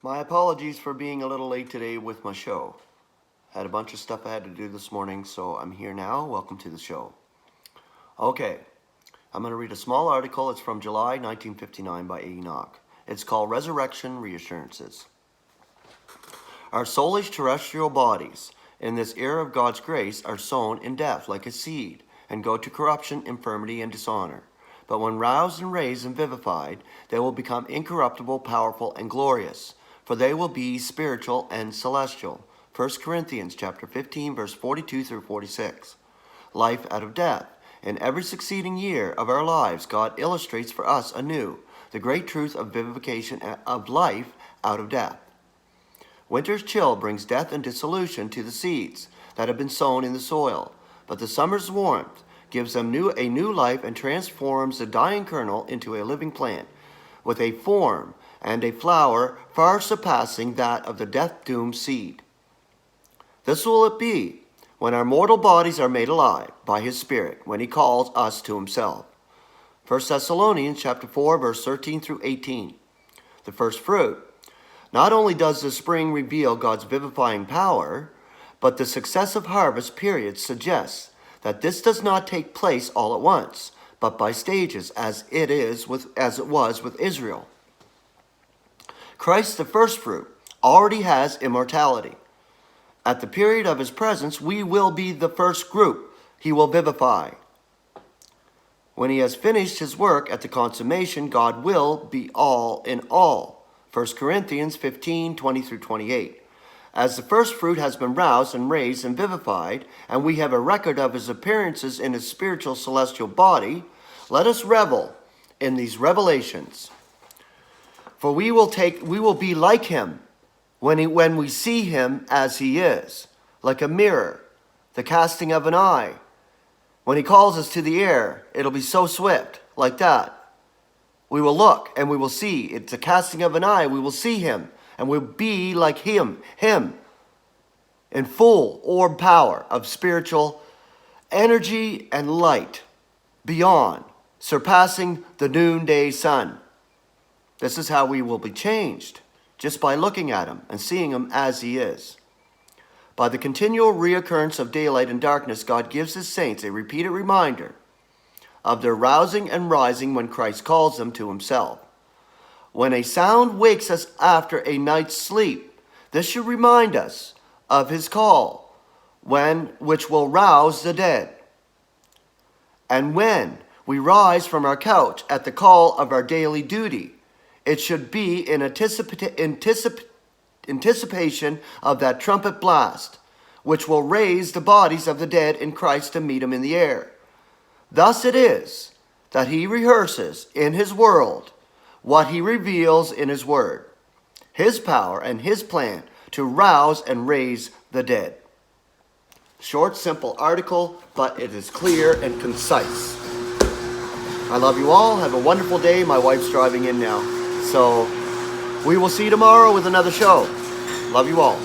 My apologies for being a little late today with my show. Had a bunch of stuff I had to do this morning, so I'm here now. Welcome to the show. Okay, I'm going to read a small article. It's from July 1959 by Enoch. It's called Resurrection Reassurances. Our soulish terrestrial bodies, in this era of God's grace, are sown in death like a seed, and go to corruption, infirmity, and dishonor. But when roused and raised and vivified, they will become incorruptible, powerful, and glorious, for they will be spiritual and celestial. 1 Corinthians chapter 15, verse 42 through 46. Life out of death. In every succeeding year of our lives, God illustrates for us anew the great truth of vivification of life out of death. Winter's chill brings death and dissolution to the seeds that have been sown in the soil, but the summer's warmth gives them a new life and transforms the dying kernel into a living plant with a form and a flower far surpassing that of the death-doomed seed. This will it be when our mortal bodies are made alive by his Spirit, when he calls us to himself. 1 Thessalonians chapter 4, verse 13 through 18. The first fruit. Not only does the spring reveal God's vivifying power, but the successive harvest periods suggest that this does not take place all at once, but by stages, as it was with Israel. Christ, the first fruit, already has immortality. At the period of his presence, we will be the first group he will vivify. When he has finished his work at the consummation, God will be all in all. 1 Corinthians 15, 20 through 28. As the first fruit has been roused and raised and vivified, and we have a record of his appearances in his spiritual celestial body, let us revel in these revelations. For we will be like him when we see him as he is, like a mirror, the casting of an eye. When he calls us to the air, it'll be so swift, like that. We will look and we will see. It's a casting of an eye. We will see him and we'll be like him in full orb power of spiritual energy and light beyond, surpassing the noonday sun. This is how we will be changed, just by looking at him and seeing him as he is. By the continual reoccurrence of daylight and darkness, God gives his saints a repeated reminder of their rousing and rising when Christ calls them to himself. When a sound wakes us after a night's sleep, this should remind us of his call, which will rouse the dead. And when we rise from our couch at the call of our daily duty, it should be in anticipation of that trumpet blast, which will raise the bodies of the dead in Christ to meet him in the air. Thus it is that he rehearses in his world what he reveals in his word, his power and his plan to rouse and raise the dead. Short, simple article, but it is clear and concise. I love you all. Have a wonderful day. My wife's driving in now. So we will see you tomorrow with another show. Love you all.